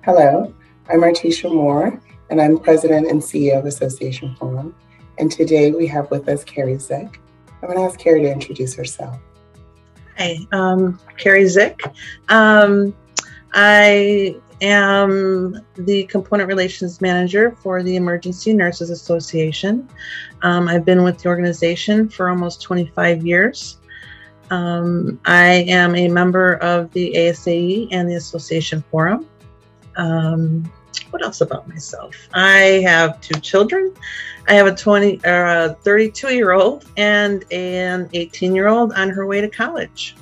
Hello, I'm Artesha Moore, and I'm President and CEO of Association Forum. And today we have with us Kari Zick. I'm going to ask Kari to introduce herself. Hi, Kari Zick. I am the Component Relations Manager for the Emergency Nurses Association. I've been with the organization for almost 25 years. I am a member of the ASAE and the Association Forum. What else about myself? I have two children. I have a 32-year-old and an 18-year-old on her way to college.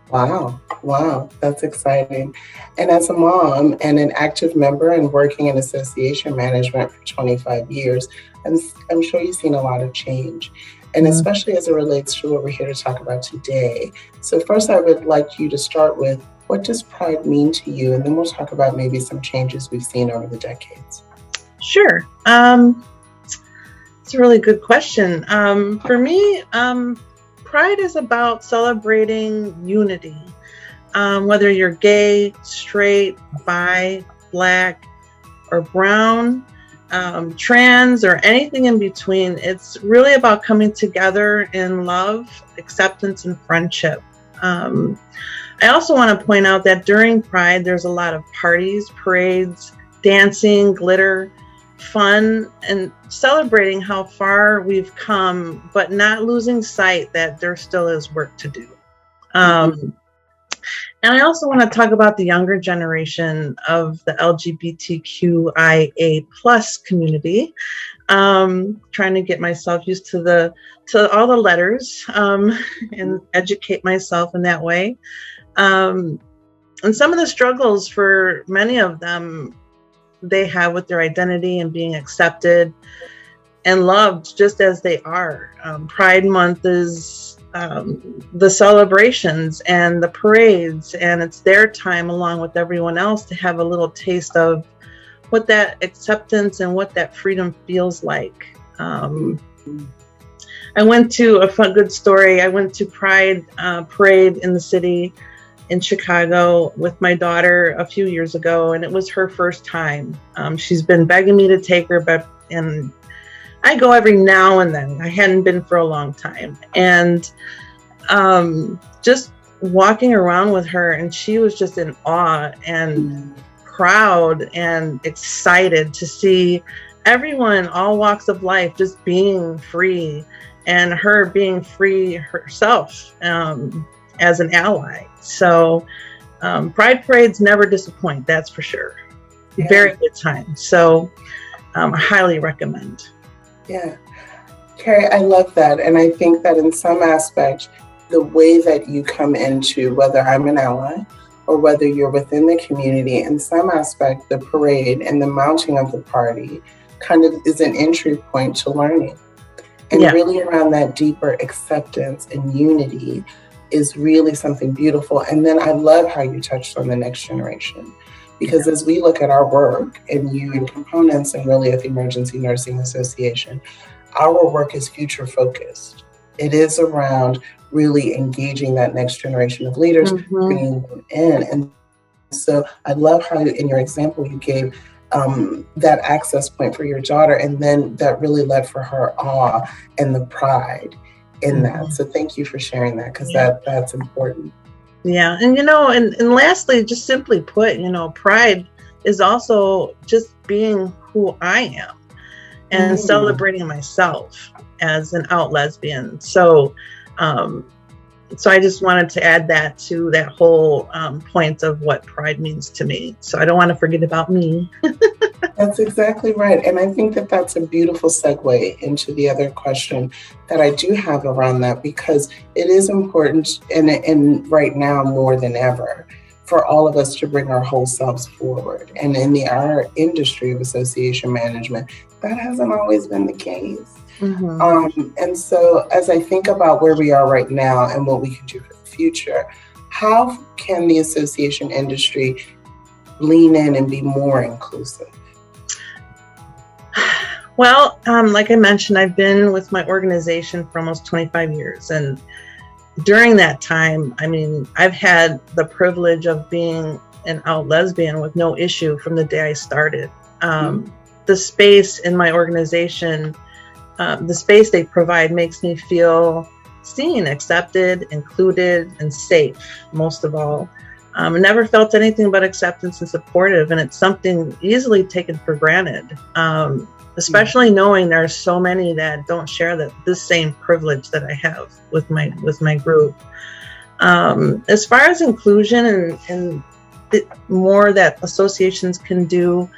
Wow, that's exciting. And as a mom and an active member and working in association management for 25 years, I'm sure you've seen a lot of change. And especially as it relates to what we're here to talk about today. So first, I would like you to start with, what does pride mean to you? And then we'll talk about maybe some changes we've seen over the decades. Sure. It's a really good question. For me, pride is about celebrating unity. Whether you're gay, straight, bi, black, or brown, trans, or anything in between, it's really about coming together in love, acceptance, and friendship. I also want to point out that during Pride, there's a lot of parties, parades, dancing, glitter, fun, and celebrating how far we've come, but not losing sight that there still is work to do. And I also want to talk about the younger generation of the LGBTQIA plus community. Trying to get myself used to all the letters and educate myself in that way. And some of the struggles for many of them they have with their identity and being accepted and loved just as they are. Pride Month is the celebrations and the parades, and it's their time along with everyone else to have a little taste of what that acceptance and what that freedom feels like. I went to a good story. I went to Pride parade in the city in Chicago with my daughter a few years ago, and it was her first time. She's been begging me to take her, and I go every now and then. I hadn't been for a long time, and just walking around with her, and she was just in awe and proud and excited to see everyone, all walks of life, just being free, and her being free herself as an ally. So Pride parades never disappoint, that's for sure. Yeah. Very good time. So I highly recommend. Yeah. Kari, I love that. And I think that in some aspect, the way that you come into, whether I'm an ally or whether you're within the community, in some aspect, the parade and the mounting of the party kind of is an entry point to learning. And really around that deeper acceptance and unity is really something beautiful. And then I love how you touched on the next generation, because as we look at our work, and you in components and really at the Emergency Nursing Association, our work is future focused. It is around really engaging that next generation of leaders, bringing them in. And so I love how in your example you gave that access point for your daughter, and then that really led for her awe and the pride in that. So thank you for sharing that, because that's important. Yeah. And, and lastly, just simply put, pride is also just being who I am and celebrating myself as an out lesbian. So I just wanted to add that to that whole point of what pride means to me. So I don't want to forget about me. That's exactly right. And I think that that's a beautiful segue into the other question that I do have around that, because it is important, and right now more than ever, for all of us to bring our whole selves forward. And in our industry of association management, that hasn't always been the case. And so as I think about where we are right now and what we can do for the future, how can the association industry lean in and be more inclusive? Well, like I mentioned, I've been with my organization for almost 25 years. And during that time, I've had the privilege of being and out lesbian with no issue from the day I started. The space in my organization, the space they provide makes me feel seen, accepted, included, and safe, most of all. Never felt anything but acceptance and supportive, and it's something easily taken for granted, especially knowing there are so many that don't share this same privilege that I have with my group. As far as inclusion and the more that associations can do,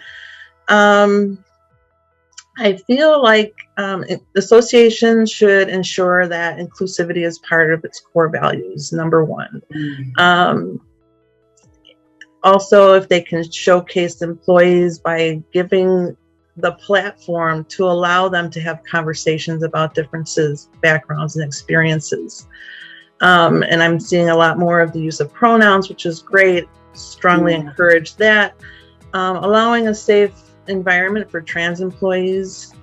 I feel like associations should ensure that inclusivity is part of its core values, number one. Also, if they can showcase employees by giving the platform to allow them to have conversations about differences, backgrounds, and experiences. And I'm seeing a lot more of the use of pronouns, which is great. Strongly encourage that. Allowing a safe environment for trans employees,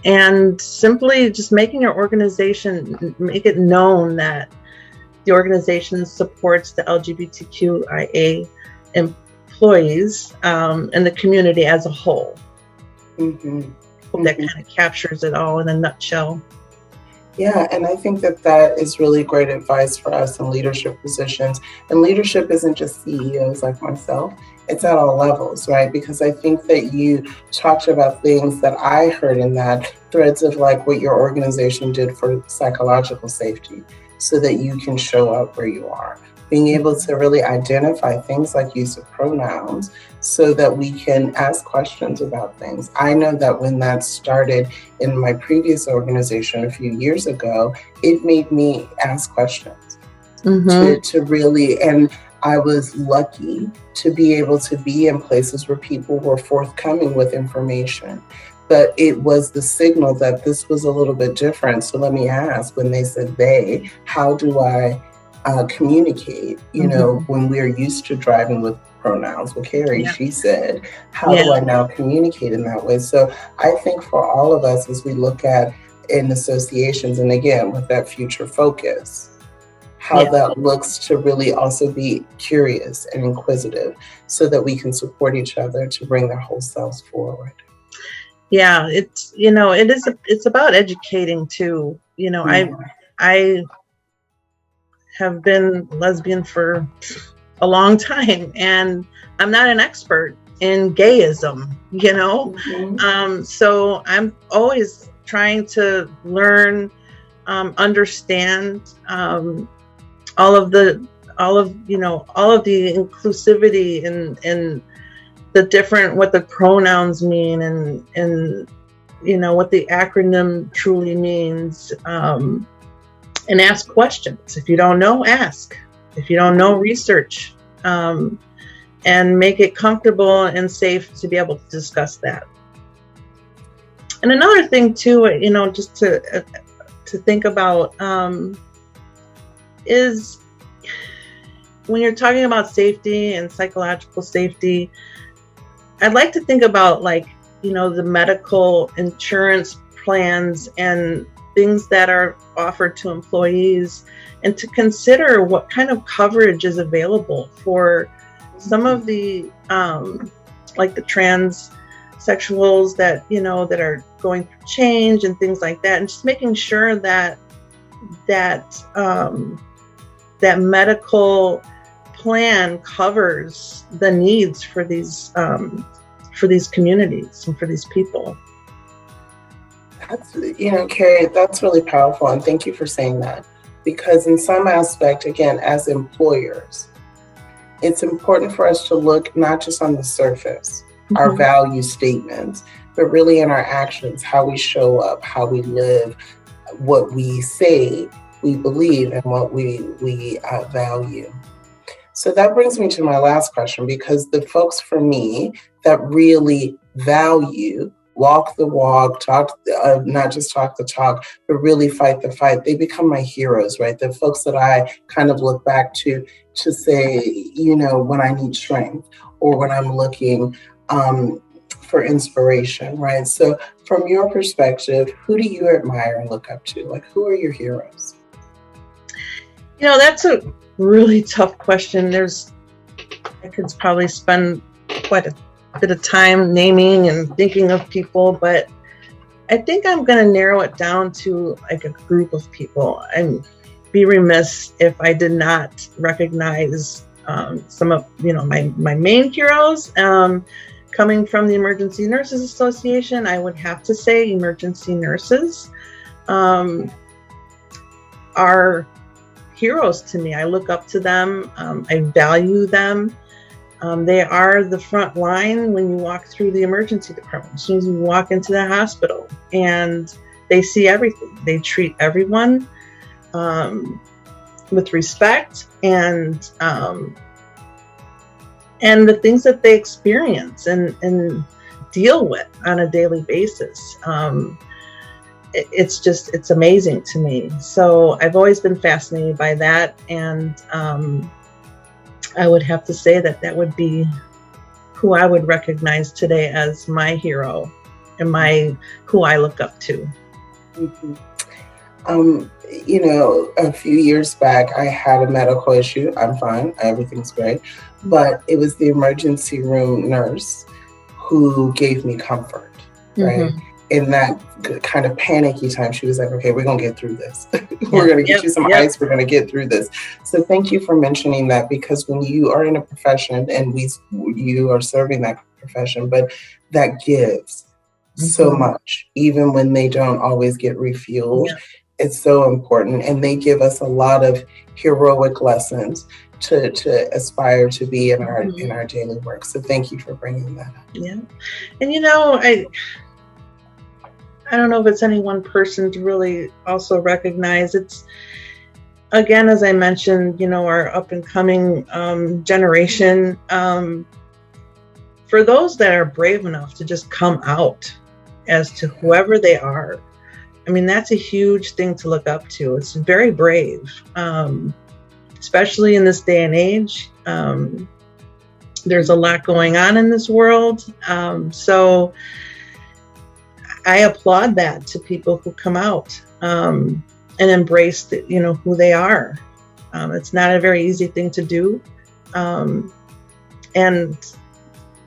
and simply just making your organization, make it known that the organization supports the LGBTQIA employees and the community as a whole. That kind of captures it all in a nutshell. Yeah, and I think that is really great advice for us in leadership positions. And leadership isn't just CEOs like myself, it's at all levels, right? Because I think that you talked about things that I heard in that threads of like what your organization did for psychological safety so that you can show up where you are. Being able to really identify things like use of pronouns so that we can ask questions about things. I know that when that started in my previous organization a few years ago, it made me ask questions to really, and I was lucky to be able to be in places where people were forthcoming with information. But it was the signal that this was a little bit different. So let me ask, when they said they, how do I communicate, you know, when we're used to driving with pronouns. Well, Kari, she said, how do I now communicate in that way? So I think for all of us, as we look at in associations, and again, with that future focus, how that looks to really also be curious and inquisitive so that we can support each other to bring their whole selves forward. Yeah, it's, you know, it's about educating too. You know, I have been lesbian for a long time, and I'm not an expert in gayism, you know. So I'm always trying to learn, understand all of the inclusivity and the different, what the pronouns mean, and you know what the acronym truly means. And ask questions. If you don't know, ask. If you don't know, research, and make it comfortable and safe to be able to discuss that. And another thing too, you know, just to think about is when you're talking about safety and psychological safety, I'd like to think about, like, you know, the medical insurance plans and things that are offered to employees, and to consider what kind of coverage is available for some of the like the transsexuals that, you know, that are going through change and things like that, and just making sure that that medical plan covers the needs for these communities and for these people. That's, you know, Kari, that's really powerful. And thank you for saying that. Because in some aspect, again, as employers, it's important for us to look not just on the surface, our value statements, but really in our actions, how we show up, how we live, what we say we believe, and what we value. So that brings me to my last question, because the folks for me that really value, walk the walk, not just talk the talk, but really fight the fight, they become my heroes, right? The folks that I kind of look back to say, you know, when I need strength or when I'm looking for inspiration, right? So from your perspective, who do you admire and look up to? Like, who are your heroes? You know, that's a really tough question. There's I could probably spend quite a bit of time naming and thinking of people, but I think I'm going to narrow it down to like a group of people, and be remiss if I did not recognize some of my main heroes. Coming from the Emergency Nurses Association, I would have to say emergency nurses are heroes to me. I look up to them. I value them. They are the front line when you walk through the emergency department. As soon as you walk into the hospital, and they see everything. They treat everyone with respect, and the things that they experience and deal with on a daily basis. It's amazing to me. So I've always been fascinated by that, and I would have to say that would be who I would recognize today as my hero and who I look up to. Mm-hmm. A few years back, I had a medical issue. I'm fine. Everything's great. But it was the emergency room nurse who gave me comfort, right? Mm-hmm. In that kind of panicky time, she was like, okay, we're going to get through this. We're going to get you some ice. We're going to get through this. So thank you for mentioning that, because when you are in a profession, and you are serving that profession, but that gives so much, even when they don't always get refueled. Yeah. It's so important. And they give us a lot of heroic lessons to aspire to be in our daily work. So thank you for bringing that up. Yeah. And I don't know if it's any one person to really also recognize. It's, again, as I mentioned, our up and coming generation. For those that are brave enough to just come out as to whoever they are, I mean, that's a huge thing to look up to. It's very brave, especially in this day and age. There's a lot going on in this world. So I applaud that to people who come out and embrace who they are. It's not a very easy thing to do, and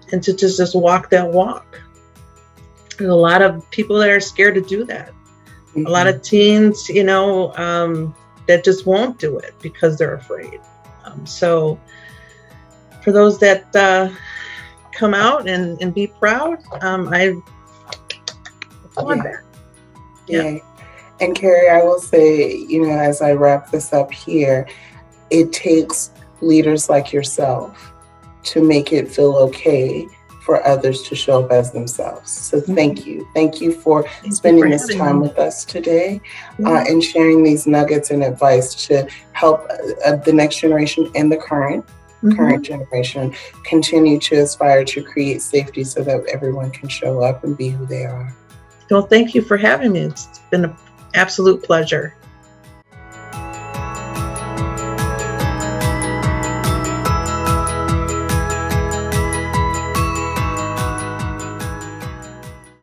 to just walk that walk. There's a lot of people that are scared to do that. Mm-hmm. A lot of teens, that just won't do it because they're afraid. So for those that come out and be proud, I applaud that. Yeah. And Kari, I will say, as I wrap this up here, it takes leaders like yourself to make it feel okay for others to show up as themselves. So thank you. Thank you for spending this time with us today, and sharing these nuggets and advice to help the next generation and the current generation continue to aspire to create safety so that everyone can show up and be who they are. Well, thank you for having me. It's been an absolute pleasure.